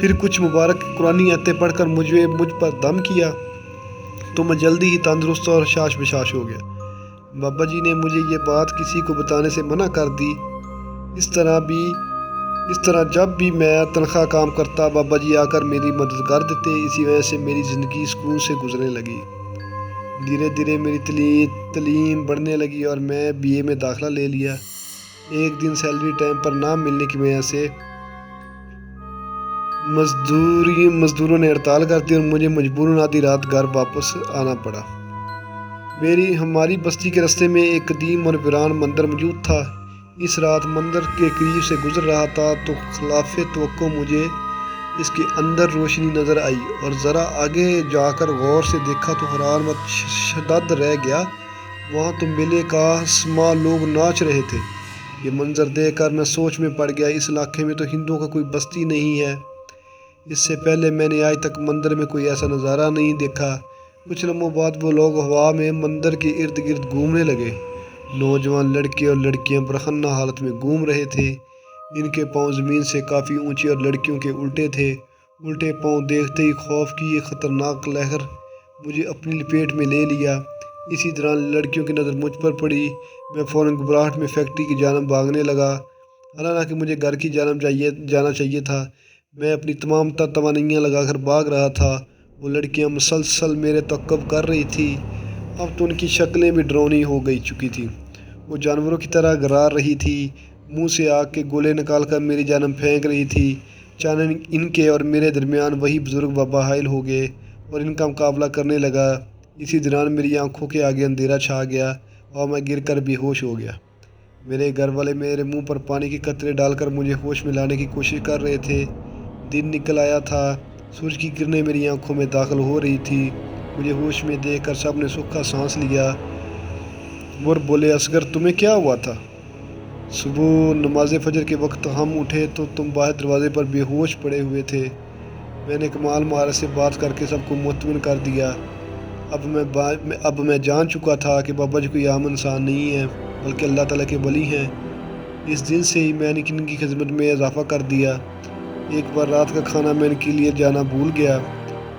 پھر کچھ مبارک قرآنی آیتیں پڑھ کر مجھ پر دم کیا تو میں جلدی ہی تندرست اور شاش بشاش ہو گیا۔ بابا جی نے مجھے یہ بات کسی کو بتانے سے منع کر دی۔ اس طرح جب بھی میں تنخواہ کام کرتا بابا جی آ کر میری مدد کر دیتے۔ اسی وجہ سے میری زندگی سکون سے گزرنے لگی۔ دھیرے دھیرے میری تعلیم بڑھنے لگی اور میں BA میں داخلہ لے لیا۔ ایک دن سیلری ٹائم پر نہ ملنے کی وجہ سے مزدوروں نے ہڑتال کر دی اور مجھے مجبوراً آدھی رات گھر واپس آنا پڑا۔ ہماری بستی کے راستے میں ایک قدیم اور ویران مندر موجود تھا۔ اس رات مندر کے قریب سے گزر رہا تھا تو خلاف توقع مجھے اس کے اندر روشنی نظر آئی اور ذرا آگے جا کر غور سے دیکھا تو حیران و شدید رہ گیا۔ وہاں تو ملے کا سما لوگ ناچ رہے تھے۔ یہ منظر دیکھ کر میں سوچ میں پڑ گیا، اس علاقے میں تو ہندوؤں کا کوئی بستی نہیں ہے۔ اس سے پہلے میں نے آج تک مندر میں کوئی ایسا نظارہ نہیں دیکھا۔ کچھ لمحوں بعد وہ لوگ ہوا میں مندر کے ارد گرد گھومنے لگے۔ نوجوان لڑکے اور لڑکیاں برہنہ حالت میں گھوم رہے تھے۔ ان کے پاؤں زمین سے کافی اونچے اور لڑکیوں کے الٹے تھے۔ الٹے پاؤں دیکھتے ہی خوف کی ایک خطرناک لہر مجھے اپنی لپیٹ میں لے لیا۔ اسی دوران لڑکیوں کی نظر مجھ پر پڑی۔ میں فوراً گھبراہٹ میں فیکٹری کی جانب بھاگنے لگا، حالانکہ مجھے گھر کی جانب جانا چاہیے تھا۔ میں اپنی تمام توانائیاں لگا کر بھاگ رہا تھا۔ وہ لڑکیاں مسلسل میرے تعقب کر رہی تھیں۔ اب تو ان کی شکلیں بھی ڈراؤنی ہو چکی تھیں۔ وہ جانوروں کی طرح گھرار رہی تھی، منہ سے آگ کے گولے نکال کر میری جانب پھینک رہی تھی۔ اچانک ان کے اور میرے درمیان وہی بزرگ بابا حائل ہو گئے اور ان کا مقابلہ کرنے لگا۔ اسی دوران میری آنکھوں کے آگے اندھیرا چھا گیا اور میں گر کر بے ہوش ہو گیا۔ میرے گھر والے میرے منہ پر پانی کے قطرے ڈال کر مجھے ہوش میں لانے کی کوشش کر رہے تھے۔ دن نکل آیا تھا، سورج کی کرنیں میری آنکھوں میں داخل ہو رہی تھی۔ مجھے ہوش میں دیکھ کر سب نے سوکھا سانس لیا اور بولے، اصغر تمہیں کیا ہوا تھا؟ صبح نماز فجر کے وقت ہم اٹھے تو تم باہر دروازے پر بے ہوش پڑے ہوئے تھے۔ میں نے کمال مہارت سے بات کر کے سب کو مطمئن کر دیا۔ اب میں جان چکا تھا کہ بابا جی کوئی عام انسان نہیں ہے بلکہ اللہ تعالیٰ کے ولی ہیں۔ اس دن سے ہی میں نے ان کی خدمت میں اضافہ کر دیا۔ ایک بار رات کا کھانا میں ان کے لیے جانا بھول گیا۔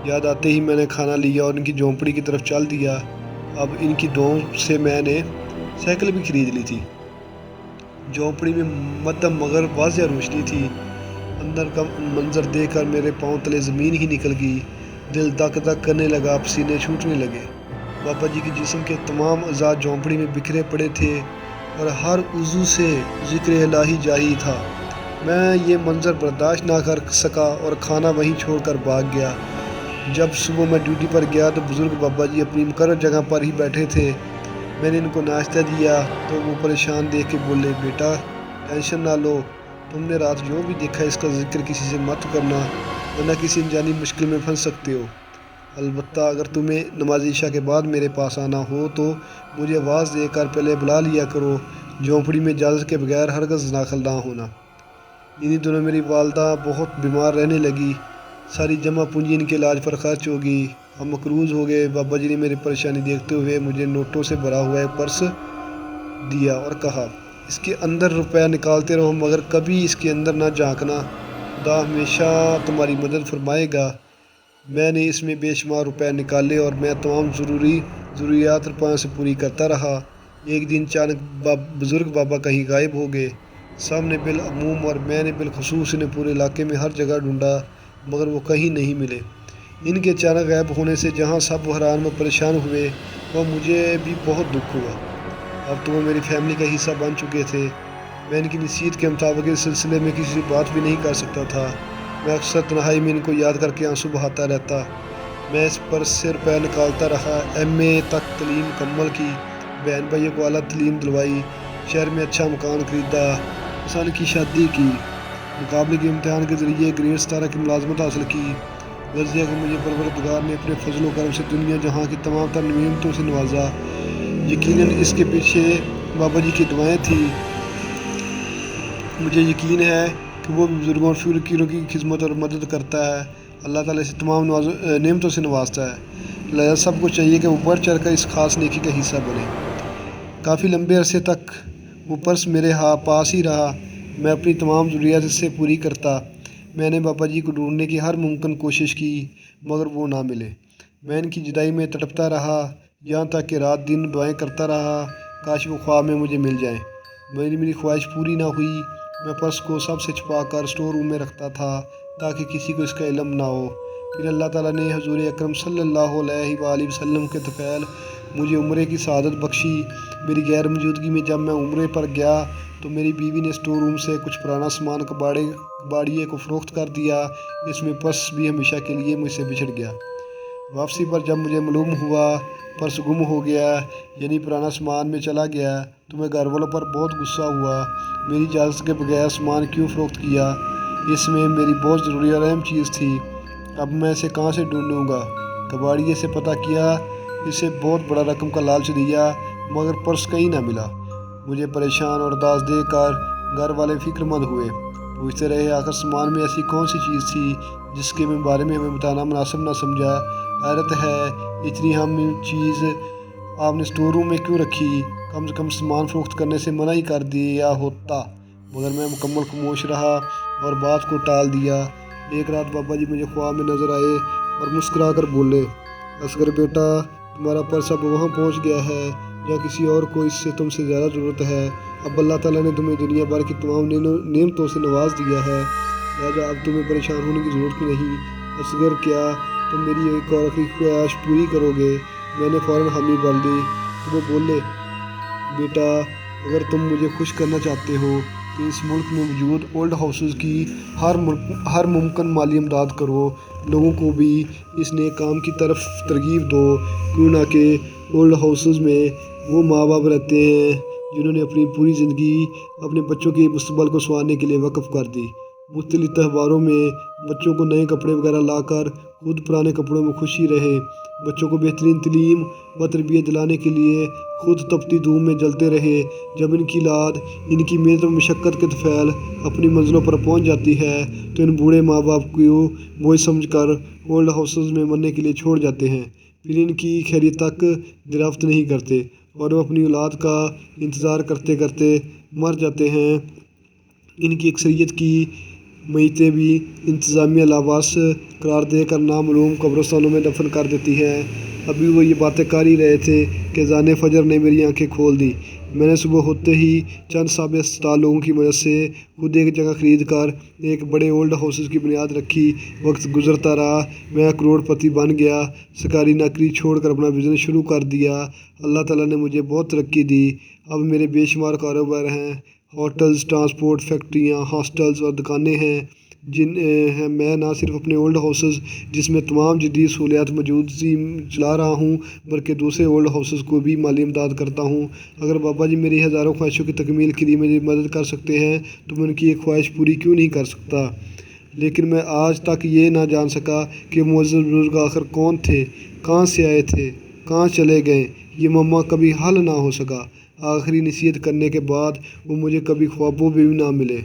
یاد آتے ہی میں نے کھانا لیا اور ان کی جھونپڑی کی طرف چل دیا۔ اب ان کی دعاؤں سے میں نے سائیکل بھی خرید لی تھی۔ جھونپڑی میں مدھم مگر واضح روشنی تھی۔ اندر کا منظر دیکھ کر میرے پاؤں تلے زمین ہی نکل گئی۔ دل دک دک کرنے لگا، پسینے چھوٹنے لگے۔ بابا جی کے جسم کے تمام اعضاء جھونپڑی میں بکھرے پڑے تھے اور ہر عضو سے ذکر الہی جاری تھا۔ میں یہ منظر برداشت نہ کر سکا اور کھانا وہیں چھوڑ کر بھاگ گیا۔ جب صبح میں ڈیوٹی پر گیا تو بزرگ بابا جی اپنی مقررہ جگہ پر ہی بیٹھے تھے۔ میں نے ان کو ناشتہ دیا تو وہ پریشان دیکھ کے بولے، بیٹا ٹینشن نہ لو، تم نے رات جو بھی دیکھا اس کا ذکر کسی سے مت کرنا ورنہ کسی انجانی مشکل میں پھنس سکتے ہو۔ البتہ اگر تمہیں نماز عشاء کے بعد میرے پاس آنا ہو تو مجھے آواز دے کر پہلے بلا لیا کرو۔ جھونپڑی میں اجازت کے بغیر ہرگز داخل نہ ہونا۔ انہی دنوں میری والدہ بہت بیمار رہنے لگی۔ ساری جمع پونجی ان کے علاج پر خرچ ہو گئی۔ ہم مقروض ہو گئے۔ بابا جی نے میری پریشانی دیکھتے ہوئے مجھے نوٹوں سے بھرا ہوا ایک پرس دیا اور کہا، اس کے اندر روپیہ نکالتے رہو مگر کبھی اس کے اندر نہ جھانکنا، خدا ہمیشہ تمہاری مدد فرمائے گا۔ میں نے اس میں بے شمار روپے نکالے اور میں تمام ضروریات روپیوں سے پوری کرتا رہا۔ ایک دن اچانک بزرگ بابا کہیں غائب ہو گئے۔ سب نے بالعموم اور میں نے بالخصوص انہیں پورے علاقے میں ہر جگہ ڈھونڈا مگر وہ کہیں نہیں ملے۔ ان کے اچانک غائب ہونے سے جہاں سب حیران و پریشان ہوئے وہ مجھے بھی بہت دکھ ہوا۔ اب تو وہ میری فیملی کا حصہ بن چکے تھے۔ میں ان کی نصیحت کے مطابق اس سلسلے میں کسی سے بات بھی نہیں کر سکتا تھا۔ میں اکثر تنہائی میں ان کو یاد کر کے آنسو بہاتا رہتا۔ میں اس پرس سے روپے نکالتا رہا۔ MA تک تعلیم مکمل کی، بہن بھائیوں کو اعلیٰ تعلیم دلوائی، شہر میں اچھا مکان خریدا، حسن کی شادی کی، مقابلے کے امتحان کے ذریعے گریڈ 17 کی ملازمت حاصل کی۔ غرض یہ کہ مجھے پروردگار نے اپنے فضل و کرم سے دنیا جہاں کی تمام تر نعمتوں سے نوازا۔ یقیناً اس کے پیچھے بابا جی کی دعائیں تھیں۔ مجھے یقین ہے کہ وہ بھی بزرگوں اور فقیروں کی خدمت اور مدد کرتا ہے۔ اللہ تعالیٰ سے تمام نعمتوں سے نوازتا ہے، لہذا سب کو چاہیے کہ وہ بڑھ چڑھ کر اس خاص نیکی کا حصہ بنے۔ کافی لمبے عرصے تک وہ پرس میرے پاس ہی رہا۔ میں اپنی تمام ضروریات اس سے پوری کرتا۔ میں نے باپا جی کو ڈھونڈنے کی ہر ممکن کوشش کی مگر وہ نہ ملے۔ میں ان کی جدائی میں تڑپتا رہا یہاں تک کہ رات دن دعائیں کرتا رہا کاش وہ خواب میں مجھے مل جائیں۔ میری خواہش پوری نہ ہوئی۔ میں پرس کو سب سے چھپا کر اسٹور روم میں رکھتا تھا تاکہ کسی کو اس کا علم نہ ہو۔ پھر اللہ تعالیٰ نے حضور اکرم صلی اللہ علیہ وآلہ وسلم کے طفیل مجھے عمرے کی سعادت بخشی۔ میری غیر موجودگی میں جب میں عمرے پر گیا تو میری بیوی نے اسٹور روم سے کچھ پرانا سامان کباڑیے کو فروخت کر دیا۔ اس میں پرس بھی ہمیشہ کے لیے مجھ سے بچھڑ گیا۔ واپسی پر جب مجھے معلوم ہوا پرس گم ہو گیا یعنی پرانا سامان میں چلا گیا تو میں گھر والوں پر بہت غصہ ہوا۔ میری اجازت کے بغیر سامان کیوں فروخت کیا؟ اس میں میری بہت ضروری اور اہم چیز تھی۔ اب میں اسے کہاں سے ڈھونڈوں گا؟ کباڑیے سے پتہ کیا، اسے بہت بڑا رقم کا لالچ دیا مگر پرس کہیں نہ ملا۔ مجھے پریشان اور اداس دیکھ کر گھر والے فکر مند ہوئے، پوچھتے رہے آخر سامان میں ایسی کون سی چیز تھی جس کے بارے میں ہمیں بتانا مناسب نہ سمجھا۔ حیرت ہے اتنی اہم چیز آپ نے اسٹور روم میں کیوں رکھی؟ کم سے کم سامان فروخت کرنے سے منع ہی کر دیا ہوتا، مگر میں مکمل خاموش رہا اور بات کو ٹال دیا۔ ایک رات بابا جی مجھے خواب میں نظر آئے اور مسکرا کر بولے، اصغر بیٹا تمہارا پرس اب وہاں پہنچ گیا ہے جہاں کسی اور کو اس سے تم سے زیادہ ضرورت ہے۔ اب اللہ تعالیٰ نے تمہیں دنیا بھر کی تمام نعمتوں سے نواز دیا ہے، لہٰذا اب تمہیں پریشان ہونے کی ضرورت نہیں۔ اصغر کیا تم میری ایک اور آخری خواہش پوری کرو گے؟ میں نے فوراً حامی بھر دی۔ تو وہ بولے، بیٹا اگر تم مجھے خوش کرنا چاہتے ہو تو اس ملک میں موجود اولڈ ہاؤسز کی ہر ممکن مالی امداد کرو، لوگوں کو بھی اس نیک کام کی طرف ترغیب دو، کیوں نہ کہ اولڈ ہاؤسز میں وہ ماں باپ رہتے ہیں جنہوں نے اپنی پوری زندگی اپنے بچوں کے مستقبل کو سنوارنے کے لیے وقف کر دی۔ مختلف تہواروں میں بچوں کو نئے کپڑے وغیرہ لا کر خود پرانے کپڑوں میں خوشی رہے، بچوں کو بہترین تعلیم و تربیت دلانے کے لیے خود تپتی دھوپ میں جلتے رہے۔ جب ان کی اولاد ان کی محنت و مشقت کے طفیل اپنی منزلوں پر پہنچ جاتی ہے تو ان بوڑھے ماں باپ کو بوجھ سمجھ کر اولڈ ہاؤسز میں مرنے کے لیے چھوڑ جاتے ہیں، پھر ان کی خیریت تک دریافت نہیں کرتے اور وہ اپنی اولاد کا انتظار کرتے کرتے مر جاتے ہیں۔ ان کی اکثریت کی میتیں بھی انتظامیہ لاواس قرار دے کر نامعلوم قبرستانوں میں دفن کر دیتی ہے۔ ابھی وہ یہ باتیں کر ہی رہے تھے کہ اذان فجر نے میری آنکھیں کھول دی۔ میں نے صبح ہوتے ہی چند صاحب استطاعت لوگوں کی مدد سے خود ایک جگہ خرید کر ایک بڑے اولڈ ہاؤسز کی بنیاد رکھی۔ وقت گزرتا رہا، میں کروڑ پتی بن گیا، سرکاری نوکری چھوڑ کر اپنا بزنس شروع کر دیا۔ اللہ تعالیٰ نے مجھے بہت ترقی دی۔ اب میرے بے شمار کاروبار ہیں، ہوٹلز، ٹرانسپورٹ، فیکٹریاں، ہاسٹلز اور دکانیں ہیں۔ میں نہ صرف اپنے اولڈ ہاؤسز جس میں تمام جدید سہولیات موجود چلا رہا ہوں بلکہ دوسرے اولڈ ہاؤسز کو بھی مالی امداد کرتا ہوں۔ اگر بابا جی میری ہزاروں خواہشوں کی تکمیل کے لیے میری مدد کر سکتے ہیں تو میں ان کی ایک خواہش پوری کیوں نہیں کر سکتا؟ لیکن میں آج تک یہ نہ جان سکا کہ معزز بزرگ آخر کون تھے، کہاں سے آئے تھے، کہاں چلے گئے، یہ معمہ کبھی حل نہ ہو سکا۔ آخری نصیحت کرنے کے بعد وہ مجھے کبھی خوابوں میں بھی نہ ملے۔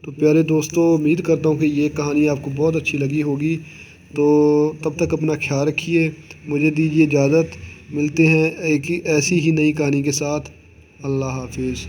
تو پیارے دوستو، امید کرتا ہوں کہ یہ کہانی آپ کو بہت اچھی لگی ہوگی۔ تو تب تک اپنا خیال رکھیے، مجھے دیجیے اجازت، ملتے ہیں ایک ایسی ہی نئی کہانی کے ساتھ۔ اللہ حافظ۔